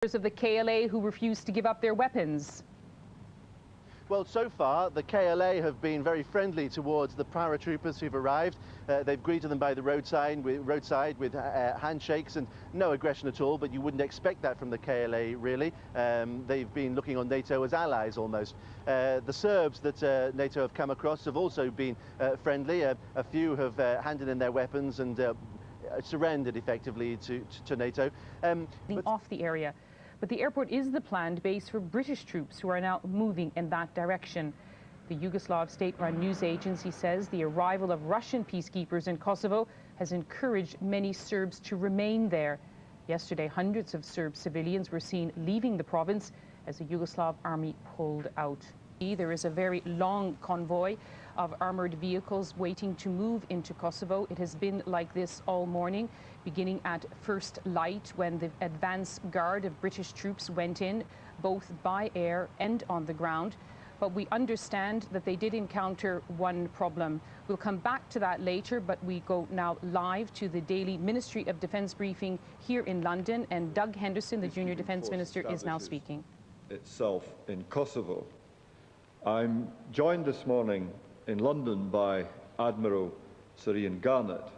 Of the KLA who refused to give up their weapons. Well, so far, the KLA have been very friendly towards the paratroopers who've arrived. They've greeted them by the roadside with handshakes and no aggression at all, but you wouldn't expect that from the KLA, really. They've been looking on NATO as allies, almost. The Serbs that NATO have come across have also been friendly. A few have handed in their weapons and surrendered, effectively, to NATO. Off the area. But the airport is the planned base for British troops who are now moving in that direction. The Yugoslav state-run news agency says the arrival of Russian peacekeepers in Kosovo has encouraged many Serbs to remain there. Yesterday, hundreds of Serb civilians were seen leaving the province as the Yugoslav army pulled out. There is a very long convoy of armored vehicles waiting to move into Kosovo. It has been like this all morning, beginning at first light when the advance guard of British troops went in, both by air and on the ground. But we understand that they did encounter one problem. We'll come back to that later, but we go now live to the daily Ministry of Defence briefing here in London, and Doug Henderson, the Junior Defence Minister, is now speaking. Itself in Kosovo. I'm joined this morning in London by Admiral Sir Ian Garnett,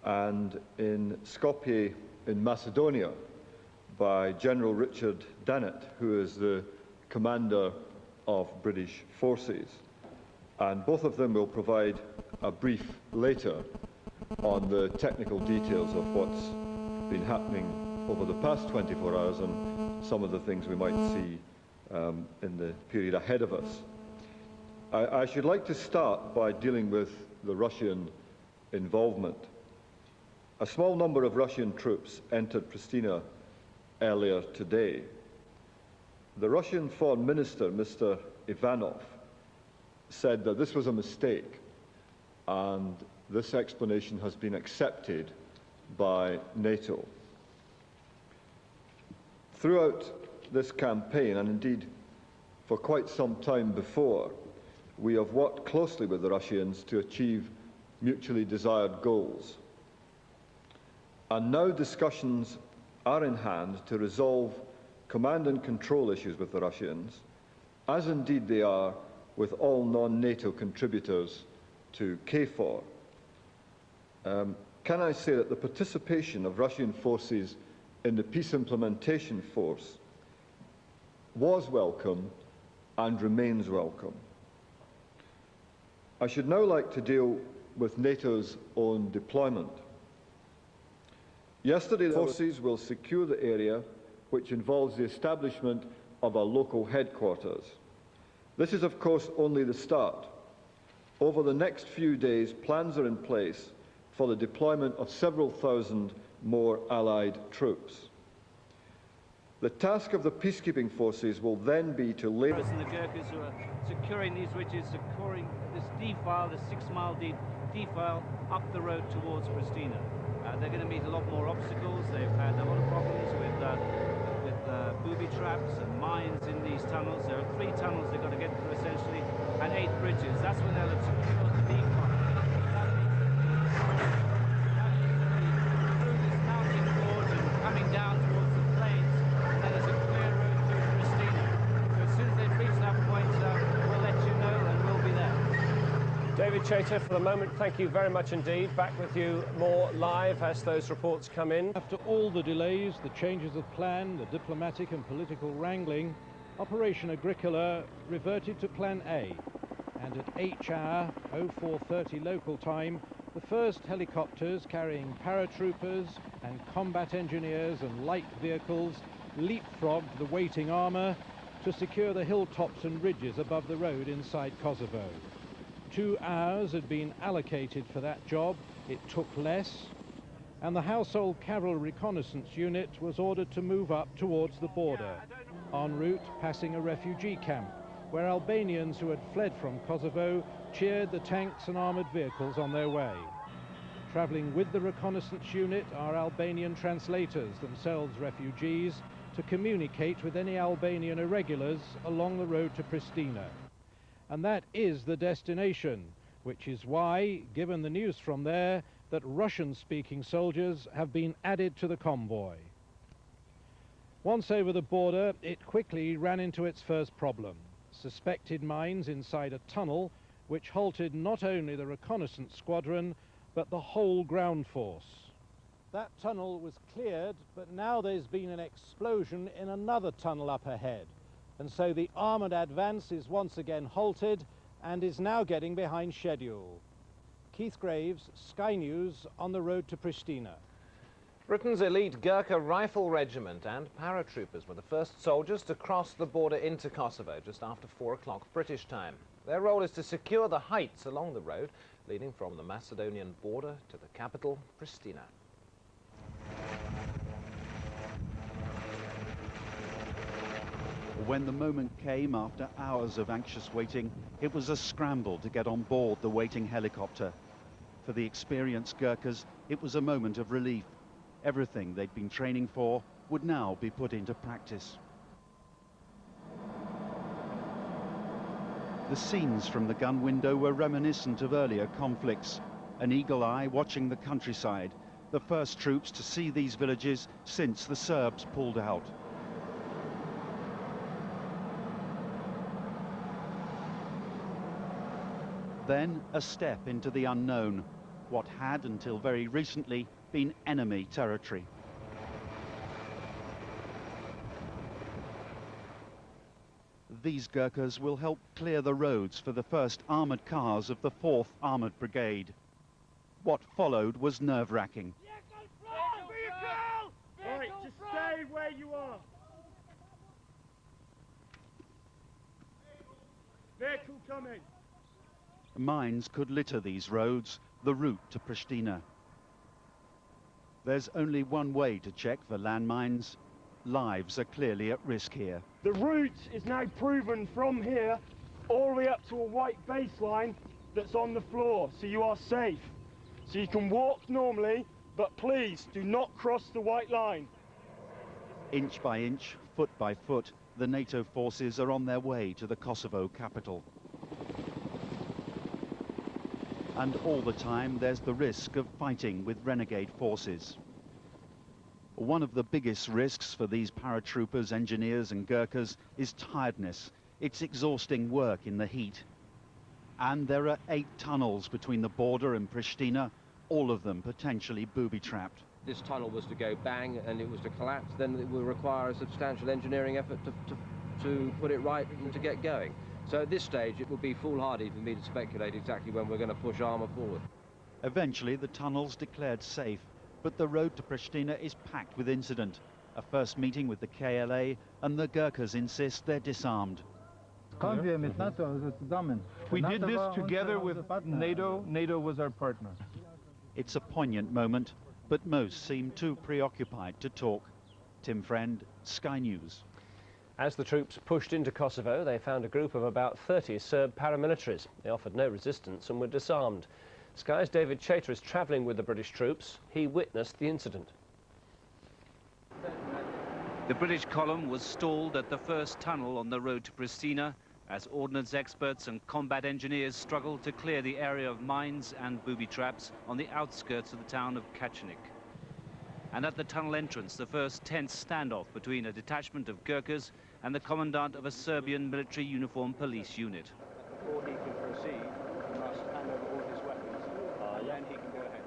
and in Skopje in Macedonia by General Richard Dennett, who is the commander of British forces. And both of them will provide a brief later on the technical details of what's been happening over the past 24 hours and some of the things we might see in the period ahead of us. I should like to start by dealing with the Russian involvement. A small number of Russian troops entered Pristina earlier today. The Russian Foreign Minister, Mr. Ivanov, said that this was a mistake, and this explanation has been accepted by NATO. Throughout this campaign, and indeed for quite some time before, we have worked closely with the Russians to achieve mutually desired goals. And now discussions are in hand to resolve command and control issues with the Russians, as indeed they are with all non-NATO contributors to Kforce. Can I say that the participation of Russian forces in the peace implementation force was welcome and remains welcome. I should now like to deal with NATO's own deployment. Yesterday, the forces will secure the area, which involves the establishment of a local headquarters. This is, of course, only the start. Over the next few days, plans are in place for the deployment of several thousand more Allied troops. The task of the peacekeeping forces will then be to lay... And the Gurkhas who are securing these ridges, securing this defile, this 6-mile deep defile up the road towards Pristina. They're going to meet a lot more obstacles. They've had a lot of problems with booby traps and mines in these tunnels. There are 3 tunnels they've got to get through essentially, and 8 bridges. That's when they'll have secured the defile. Through this mountain gorge and coming down towards the plains, and then there's a clear road through Pristina. So as soon as they've reached that point, we'll let you know and we'll be there. David Chater, for the moment, thank you very much indeed. Back with you more live as those reports come in. After all the delays, the changes of plan, the diplomatic and political wrangling, Operation Agricola reverted to Plan A. And at H-hour, 04:30 local time, the first helicopters carrying paratroopers and combat engineers and light vehicles leapfrogged the waiting armour to secure the hilltops and ridges above the road inside Kosovo. 2 hours had been allocated for that job. It took less, and the Household Cavalry Reconnaissance Unit was ordered to move up towards the border, en route passing a refugee camp, where Albanians who had fled from Kosovo cheered the tanks and armoured vehicles on their way. Travelling with the reconnaissance unit are Albanian translators, themselves refugees, to communicate with any Albanian irregulars along the road to Pristina. And that is the destination, which is why, given the news from there, that Russian-speaking soldiers have been added to the convoy. Once over the border, it quickly ran into its first problem. Suspected mines inside a tunnel, which halted not only the reconnaissance squadron, but the whole ground force. That tunnel was cleared, but now there's been an explosion in another tunnel up ahead. And so the armoured advance is once again halted and is now getting behind schedule. Keith Graves, Sky News, on the road to Pristina. Britain's elite Gurkha Rifle Regiment and paratroopers were the first soldiers to cross the border into Kosovo just after 4 o'clock British time. Their role is to secure the heights along the road leading from the Macedonian border to the capital, Pristina. When the moment came after hours of anxious waiting, it was a scramble to get on board the waiting helicopter. For the experienced Gurkhas, it was a moment of relief. Everything they'd been training for would now be put into practice. The scenes from the gun window were reminiscent of earlier conflicts. An eagle eye watching the countryside, the first troops to see these villages since the Serbs pulled out. Then a step into the unknown, what had until very recently been enemy territory. These Gurkhas will help clear the roads for the first armoured cars of the 4th Armoured Brigade. What followed was nerve-wracking. Right, just stay where you are. Vehicle coming. Mines could litter these roads, the route to Pristina. There's only one way to check for landmines. Lives are clearly at risk here. The route is now proven from here all the way up to a white baseline that's on the floor, so you are safe. So you can walk normally, but please do not cross the white line. Inch by inch, foot by foot, the NATO forces are on their way to the Kosovo capital. And all the time there's the risk of fighting with renegade forces. One of the biggest risks for these paratroopers, engineers and Gurkhas is tiredness. It's exhausting work in the heat. And there are 8 tunnels between the border and Pristina, all of them potentially booby-trapped. This tunnel was to go bang and it was to collapse, then it will require a substantial engineering effort to put it right and to get going. So at this stage it would be foolhardy for me to speculate exactly when we're going to push armour forward. Eventually the tunnel's declared safe, but the road to Pristina is packed with incident. A first meeting with the KLA and the Gurkhas insist they're disarmed. We did this together with NATO. NATO was our partner. It's a poignant moment, but most seem too preoccupied to talk. Tim Friend, Sky News. As the troops pushed into Kosovo, they found a group of about 30 Serb paramilitaries. They offered no resistance and were disarmed. Sky's David Chater is travelling with the British troops. He witnessed the incident. The British column was stalled at the first tunnel on the road to Pristina as ordnance experts and combat engineers struggled to clear the area of mines and booby traps on the outskirts of the town of Qershor. And at the tunnel entrance, the first tense standoff between a detachment of Gurkhas and the commandant of a Serbian military uniformed police unit. Before he can proceed, he must hand over all his weapons, then he can go ahead.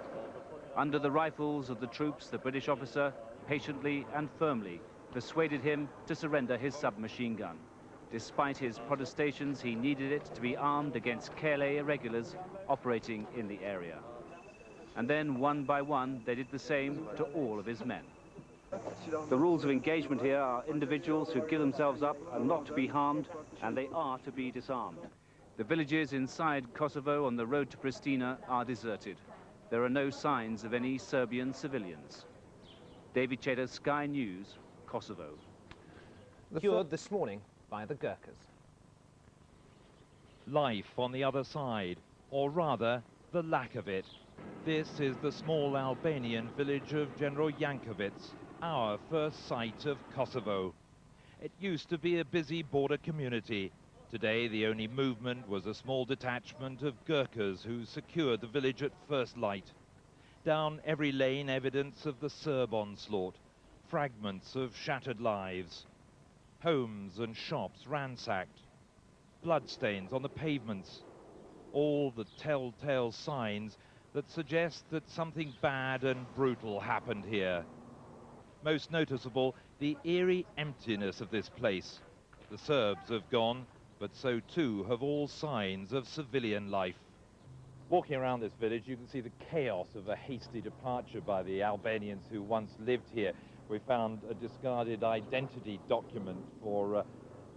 Under the rifles of the troops, the British officer patiently and firmly persuaded him to surrender his submachine gun. Despite his protestations, he needed it to be armed against KLA irregulars operating in the area. And then, one by one, they did the same to all of his men. The rules of engagement here are individuals who give themselves up are not to be harmed, and they are to be disarmed. The villages inside Kosovo on the road to Pristina are deserted. There are no signs of any Serbian civilians. David Chater, Sky News, Kosovo. Cured this morning by the Gurkhas. Life on the other side, or rather, the lack of it. This is the small Albanian village of General Jankovic, our first sight of Kosovo. It used to be a busy border community. Today, the only movement was a small detachment of Gurkhas who secured the village at first light. Down every lane, evidence of the Serb onslaught. fragments of shattered lives. Homes and shops ransacked. Bloodstains on the pavements. All the telltale signs that suggest that something bad and brutal happened here. Most noticeable, the eerie emptiness of this place. The Serbs have gone, but so too have all signs of civilian life. Walking around this village, you can see the chaos of a hasty departure by the Albanians who once lived here. We found a discarded identity document for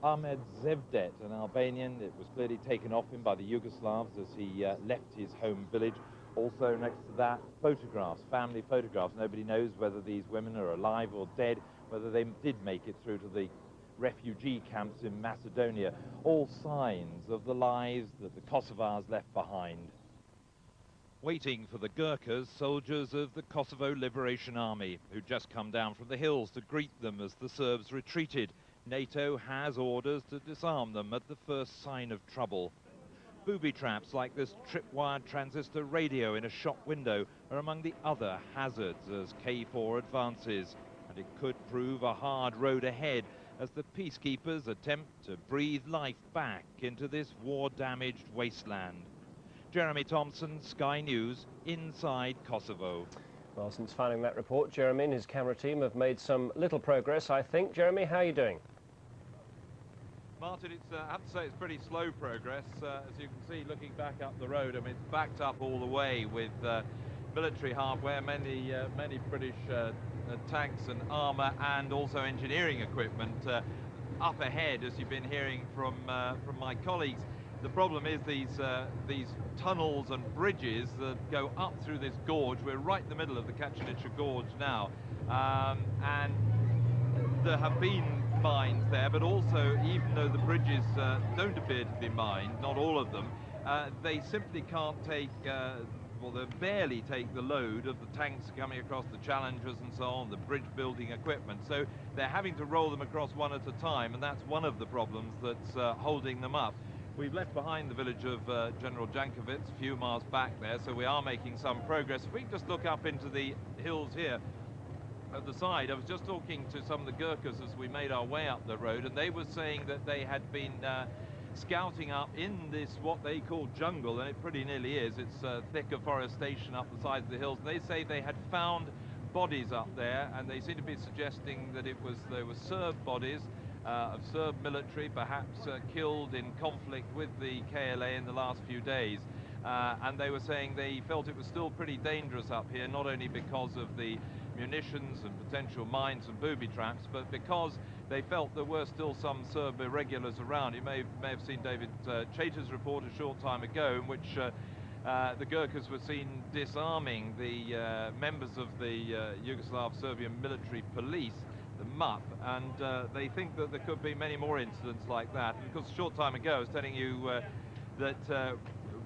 Ahmed Zevdet, an Albanian. It was clearly taken off him by the Yugoslavs as he left his home village. Also next to that, photographs, family photographs. Nobody knows whether these women are alive or dead, whether they did make it through to the refugee camps in Macedonia. All signs of the lives that the Kosovars left behind. Waiting for the Gurkhas, soldiers of the Kosovo Liberation Army, who'd just come down from the hills to greet them as the Serbs retreated. NATO has orders to disarm them at the first sign of trouble. Booby traps like this tripwired transistor radio in a shop window are among the other hazards as K4 advances, and it could prove a hard road ahead as the peacekeepers attempt to breathe life back into this war-damaged wasteland. Jeremy Thompson, Sky News, inside Kosovo. Well, since finding that report, Jeremy and his camera team have made some little progress, I think. Jeremy, how are you doing? Martin, I have to say it's pretty slow progress. As you can see, looking back up the road, I mean, it's backed up all the way with military hardware, many British tanks and armour, and also engineering equipment up ahead, as you've been hearing from my colleagues. The problem is these tunnels and bridges that go up through this gorge. We're right in the middle of the Qershor gorge now, and there have been mines there, but also, even though the bridges don't appear to be mined, not all of them, they simply can't take, well, they barely take the load of the tanks coming across the Challengers and so on, the bridge building equipment. So they're having to roll them across one at a time, and that's one of the problems that's holding them up. We've left behind the village of General Jankovic, a few miles back there, so we are making some progress. If we can just look up into the hills here at the side, I was just talking to some of the Gurkhas as we made our way up the road, and they were saying that they had been scouting up in this, what they call jungle, and it pretty nearly is. It's thick afforestation up the sides of the hills. They say they had found bodies up there, and they seem to be suggesting that they were Serb bodies, of Serb military, perhaps killed in conflict with the KLA in the last few days. And they were saying they felt it was still pretty dangerous up here, not only because of the munitions and potential mines and booby traps, but because they felt there were still some Serb irregulars around. You may have seen David Chater's report a short time ago, in which the Gurkhas were seen disarming the members of the Yugoslav-Serbian military police, the MUP, and they think that there could be many more incidents like that. And of course, a short time ago, I was telling you that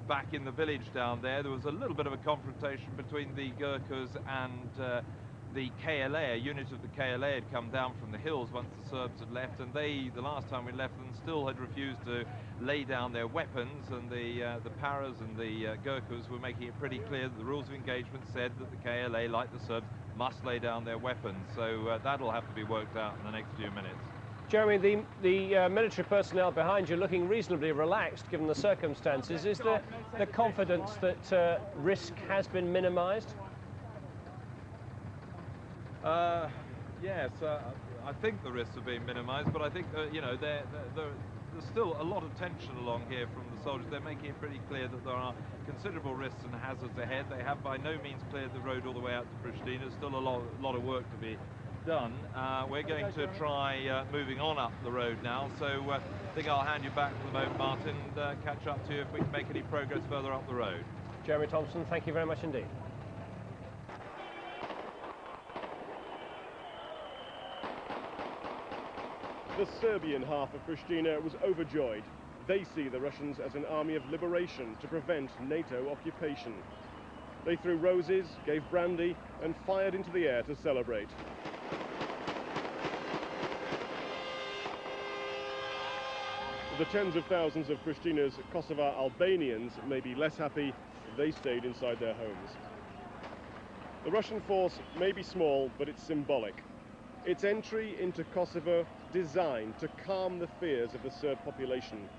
back in the village down there was a little bit of a confrontation between the Gurkhas and the KLA. A unit of the KLA had come down from the hills once the Serbs had left, and they, the last time we left them, still had refused to lay down their weapons, and the Paras and the Gurkhas were making it pretty clear that the rules of engagement said that the KLA, like the Serbs, must lay down their weapons. So that'll have to be worked out in the next few minutes. Jeremy, the military personnel behind you looking reasonably relaxed given the circumstances. Is there the confidence that risk has been minimised? Yes, I think the risks have been minimised, but I think you know, there's still a lot of tension along here from the soldiers. They're making it pretty clear that there are considerable risks and hazards ahead. They have by no means cleared the road all the way out to Pristina. There's still a lot of work to be done. We're going to try moving on up the road now, so I think I'll hand you back for the moment, Martin, and catch up to you if we can make any progress further up the road. Jeremy Thompson, thank you very much indeed. The Serbian half of Pristina was overjoyed. They see the Russians as an army of liberation to prevent NATO occupation. They threw roses, gave brandy, and fired into the air to celebrate. The tens of thousands of Pristina's Kosovar Albanians may be less happy if they stayed inside their homes. The Russian force may be small, but it's symbolic. Its entry into Kosovo designed to calm the fears of the Serb population.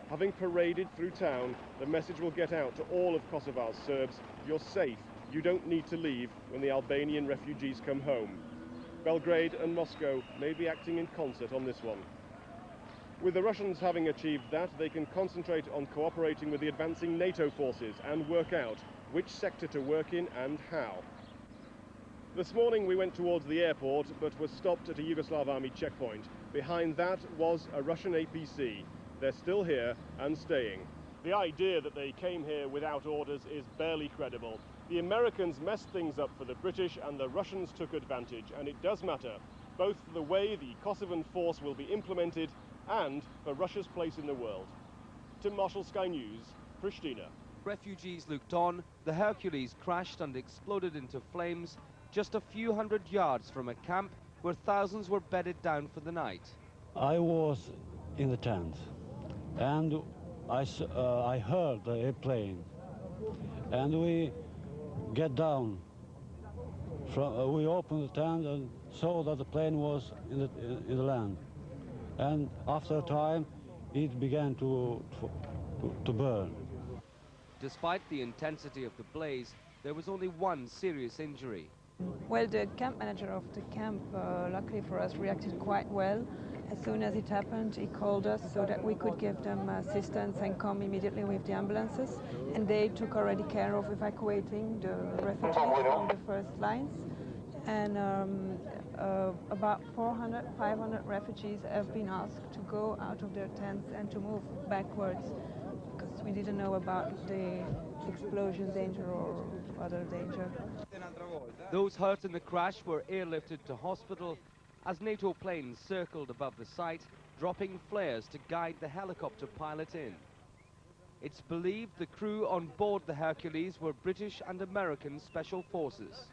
Having paraded through town, the message will get out to all of Kosovo's Serbs: you're safe, you don't need to leave when the Albanian refugees come home. Belgrade and Moscow may be acting in concert on this one. With the Russians having achieved that, they can concentrate on cooperating with the advancing NATO forces and work out which sector to work in and how. This morning we went towards the airport, but were stopped at a Yugoslav army checkpoint. Behind that was a Russian APC. They're still here and staying. The idea that they came here without orders is barely credible. The Americans messed things up for the British and the Russians took advantage, and it does matter, both for the way the Kosovan force will be implemented and for Russia's place in the world. Tim Marshall, Sky News, Pristina. Refugees looked on, the Hercules crashed and exploded into flames just a few hundred yards from a camp where thousands were bedded down for the night. I was in the tent and I heard the airplane, and we get down. We opened the tent and saw that the plane was in the land. And after a time, it began to burn. Despite the intensity of the blaze, there was only one serious injury. Well, the camp manager of the camp, luckily for us, reacted quite well. As soon as it happened, he called us so that we could give them assistance and come immediately with the ambulances. And they took already care of evacuating the refugees from the first lines. And about 400, 500 refugees have been asked to go out of their tents and to move backwards, because we didn't know about the explosion danger or other danger. Those hurt in the crash were airlifted to hospital as NATO planes circled above the site, dropping flares to guide the helicopter pilot in. It's believed the crew on board the Hercules were British and American special forces.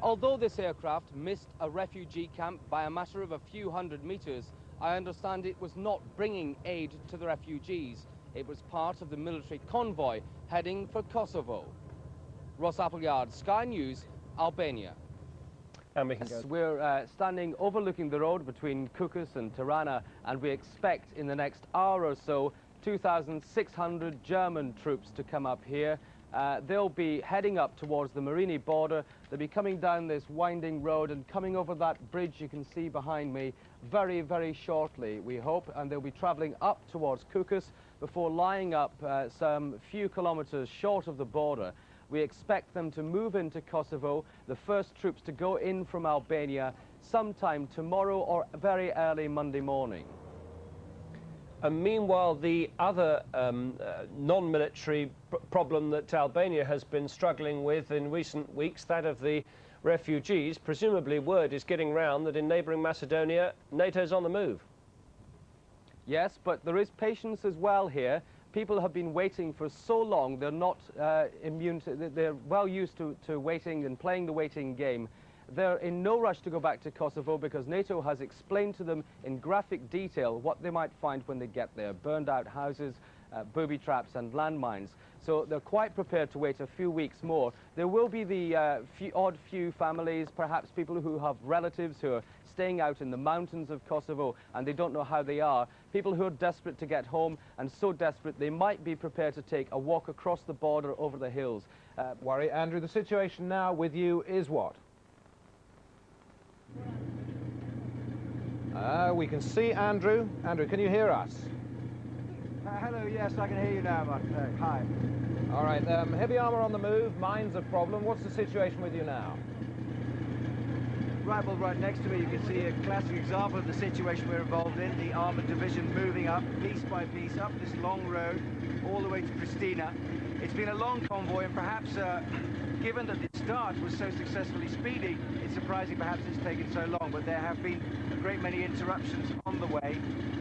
Although this aircraft missed a refugee camp by a matter of a few hundred meters, I understand it was not bringing aid to the refugees. It was part of the military convoy heading for Kosovo. Ross Appleyard, Sky News, Albania. And we can go. We're standing overlooking the road between Kukës and Tirana, and we expect in the next hour or so 2,600 German troops to come up here. They'll be heading up towards the Marini border. They'll be coming down this winding road and coming over that bridge you can see behind me very, very shortly, we hope, and they'll be travelling up towards Kukës before lying up some few kilometres short of the border. We expect them to move into Kosovo, the first troops to go in from Albania sometime tomorrow or very early Monday morning. And meanwhile, the other non-military problem that Albania has been struggling with in recent weeks, that of the refugees, presumably word is getting round that in neighbouring Macedonia, NATO's on the move. Yes, but there is patience as well here. People have been waiting for so long, they're not immune to, they're well used to waiting and playing the waiting game. They're in no rush to go back to Kosovo because NATO has explained to them in graphic detail what they might find when they get there: burned out houses, booby traps and landmines. So they're quite prepared to wait a few weeks more. There will be the odd few families, perhaps people who have relatives who are staying out in the mountains of Kosovo and they don't know how they are. People who are desperate to get home, and so desperate they might be prepared to take a walk across the border over the hills. Worry, Andrew, the situation now with you is what? We can see Andrew. Andrew, can you hear us? Hello, yes, I can hear you now, Mark. Hi. All right, heavy armour on the move, mine's a problem. What's the situation with you now? Right, well, right next to me you can see a classic example of the situation we're involved in. The armoured division moving up, piece by piece, up this long road, all the way to Pristina. It's been a long convoy, and perhaps, given that the start was so successfully speedy, it's surprising perhaps it's taken so long, but there have been a great many interruptions on the way.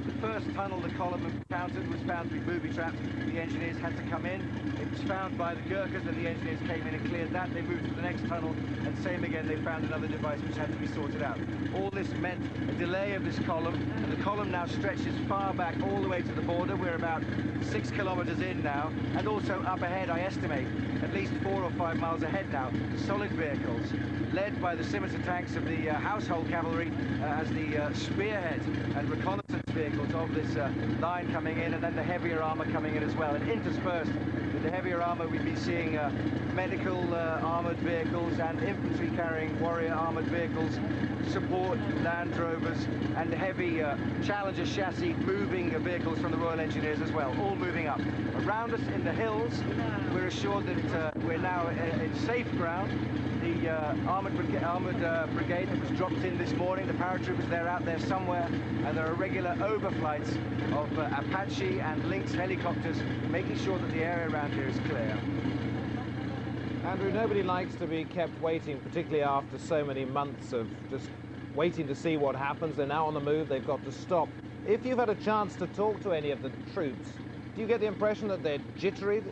The first tunnel the column encountered was found to be booby-trapped. The engineers had to come in. It was found by the Gurkhas, and the engineers came in and cleared that. They moved to the next tunnel, and same again, they found another device which had to be sorted out. All this meant a delay of this column, and the column now stretches far back all the way to the border. We're about 6 kilometers in now, and also up ahead, I estimate, at least 4 or 5 miles ahead now, solid vehicles, led by the scimitar tanks of the household cavalry as the spearhead and reconnaissance vehicles of this line coming in, and then the heavier armour coming in as well. And interspersed with the heavier armour, we've been seeing medical armoured vehicles and infantry carrying warrior armoured vehicles, support Land Rovers, and heavy Challenger chassis moving vehicles from the Royal Engineers as well, all moving up. Around us in the hills, we're assured that we're now in safe ground. The armoured brigade that was dropped in this morning, the paratroopers, they're out there somewhere, and there are regular overflights of Apache and Lynx helicopters, making sure that the area around here is clear. Andrew, nobody likes to be kept waiting, particularly after so many months of just waiting to see what happens. They're now on the move, they've got to stop. If you've had a chance to talk to any of the troops, do you get the impression that they're jittery?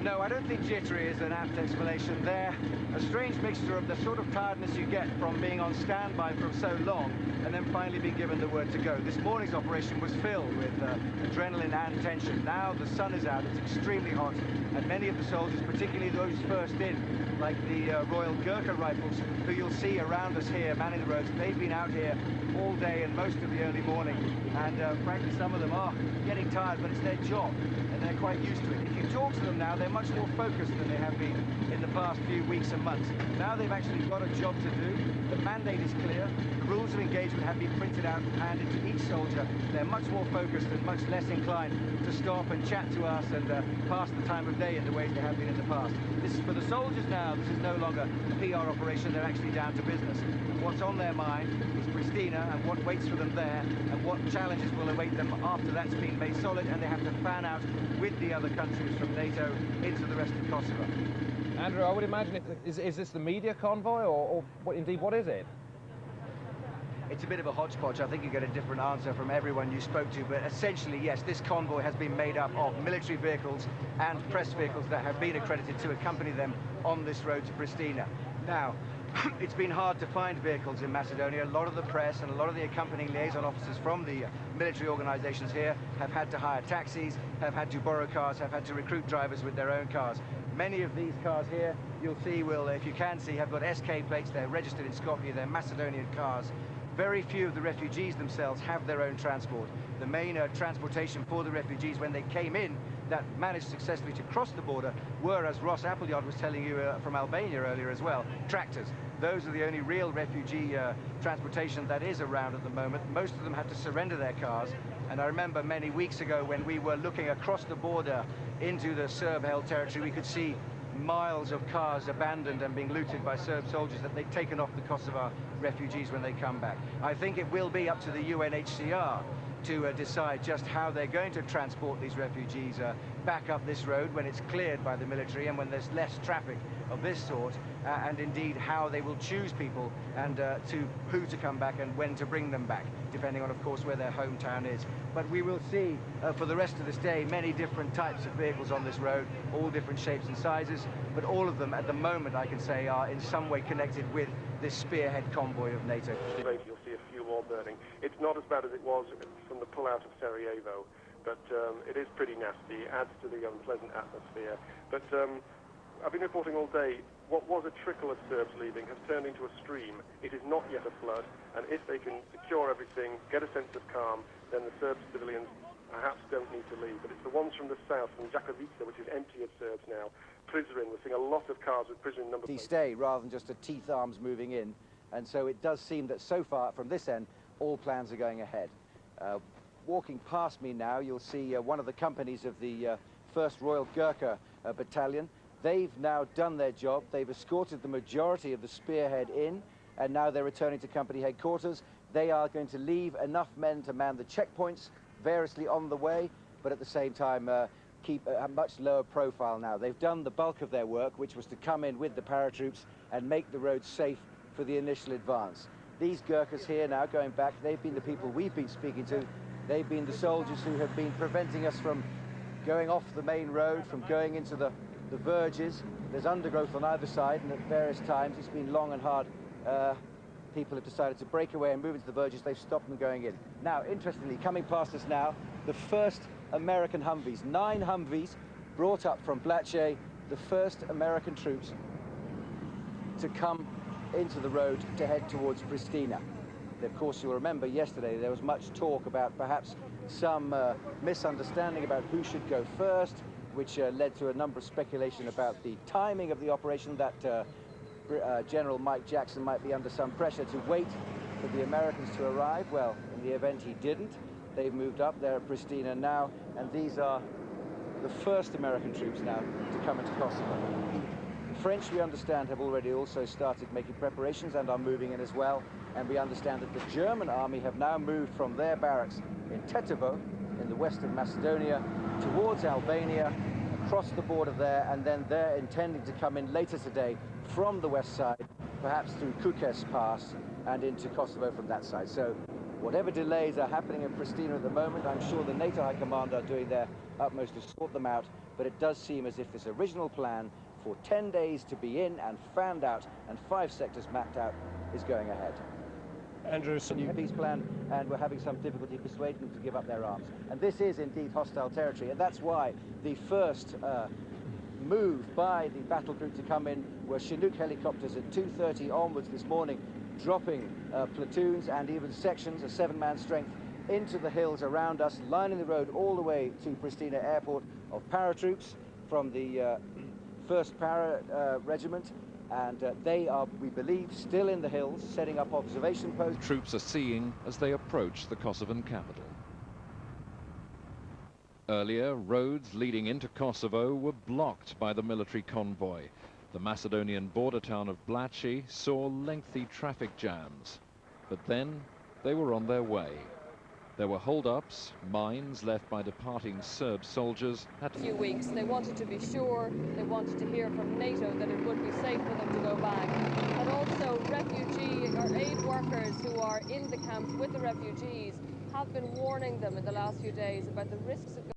No, I don't think jittery is an apt explanation. They're a strange mixture of the sort of tiredness you get from being on standby for so long and then finally being given the word to go. This morning's operation was filled with adrenaline and tension. Now the sun is out, it's extremely hot, and many of the soldiers, particularly those first in, like the Royal Gurkha Rifles, who you'll see around us here manning the roads, they've been out here all day and most of the early morning, and frankly some of them are getting tired, but it's their job and they're quite used to it. If you talk to them now, they're much more focused than they have been in the past few weeks and months. Now they've actually got a job to do. The mandate is clear. The rules of engagement have been printed out and handed to each soldier. They're much more focused and much less inclined to stop and chat to us and pass the time of day in the ways they have been in the past. This is for the soldiers now. This is no longer a PR operation. They're actually down to business. And what's on their mind is Pristina and what waits for them there and what challenges will await them after that's been made solid, and they have to fan out with the other countries from NATO into the rest of Kosovo. Andrew, I would imagine, is this the media convoy, or indeed what is it? It's a bit of a hodgepodge. I think you get a different answer from everyone you spoke to, but essentially, yes, this convoy has been made up of military vehicles and press vehicles that have been accredited to accompany them on this road to Pristina. Now, it's been hard to find vehicles in Macedonia. A lot of the press and a lot of the accompanying liaison officers from the military organizations here have had to hire taxis, have had to borrow cars, have had to recruit drivers with their own cars. Many of these cars here, you'll see, will, if you can see, have got SK plates. They're registered in Skopje. They're Macedonian cars. Very few of the refugees themselves have their own transport. The main transportation for the refugees when they came in that managed successfully to cross the border were, as Ross Appleyard was telling you from Albania earlier as well, tractors. Those are the only real refugee transportation that is around at the moment. Most of them had to surrender their cars. And I remember many weeks ago when we were looking across the border into the Serb-held territory, we could see miles of cars abandoned and being looted by Serb soldiers that they'd taken off the Kosovo refugees when they come back. I think it will be up to the UNHCR to decide just how they're going to transport these refugees back up this road when it's cleared by the military and when there's less traffic of this sort, and indeed how they will choose people and to who to come back and when to bring them back, depending on, of course, where their hometown is. But we will see for the rest of this day many different types of vehicles on this road, all different shapes and sizes, but all of them at the moment, I can say, are in some way connected with this spearhead convoy of NATO. You'll see a few more burning. It's not as bad as it was from the pullout of Sarajevo, but it is pretty nasty. It adds to the unpleasant atmosphere. But I've been reporting all day. What was a trickle of Serbs leaving has turned into a stream. It is not yet a flood, and if they can secure everything, get a sense of calm, then the Serb civilians perhaps don't need to leave. But it's the ones from the south, from Jakovica, which is empty of Serbs now. Prizren, we're seeing a lot of cars with Prizren number plates. Stay rather than just a teeth arms moving in, and so it does seem that so far from this end, all plans are going ahead. Walking past me now, you'll see one of the companies of the 1st Royal Gurkha Battalion. They've now done their job. They've escorted the majority of the spearhead in, and now they're returning to company headquarters. They are going to leave enough men to man the checkpoints, variously on the way, but at the same time keep a much lower profile now. They've done the bulk of their work, which was to come in with the paratroops and make the road safe for the initial advance. These Gurkhas here now, going back, they've been the people we've been speaking to. They've been the soldiers who have been preventing us from going off the main road, from going into the verges. There's undergrowth on either side, and at various times it's been long and hard people have decided to break away and move into the villages. They've stopped them going in. Now, interestingly, coming past us now, the first American Humvees, 9 Humvees brought up from Blace, the first American troops to come into the road to head towards Pristina. Of course, you'll remember yesterday there was much talk about perhaps some misunderstanding about who should go first, which led to a number of speculation about the timing of the operation, that General Mike Jackson might be under some pressure to wait for the Americans to arrive. Well, in the event he didn't. They've moved up there at Pristina now, and these are the first American troops now to come into Kosovo. The French, we understand, have already also started making preparations and are moving in as well. And we understand that the German army have now moved from their barracks in Tetovo, in the west of Macedonia, towards Albania, across the border there, and then they're intending to come in later today from the west side, perhaps through Kukes Pass and into Kosovo from that side. So whatever delays are happening in Pristina at the moment, I'm sure the NATO High Command are doing their utmost to sort them out, but it does seem as if this original plan for 10 days to be in and fanned out and 5 sectors mapped out is going ahead. Andrew, New peace plan, and we're having some difficulty persuading them to give up their arms. And this is indeed hostile territory, and that's why the first move by the battle group to come in were Chinook helicopters at 2:30 onwards this morning, dropping platoons and even sections, a 7-man strength, into the hills around us, lining the road all the way to Pristina Airport, of paratroops from the 1st Para Regiment. And they are, we believe, still in the hills, setting up observation posts. Troops are seeing as they approach the Kosovan capital. Earlier, roads leading into Kosovo were blocked by the military convoy. The Macedonian border town of Blace saw lengthy traffic jams, but then they were on their way. There were hold-ups, mines left by departing Serb soldiers. A few weeks, they wanted to be sure, they wanted to hear from NATO that it would be safe for them to go back. And also refugee or aid workers who are in the camps with the refugees have been warning them in the last few days about the risks of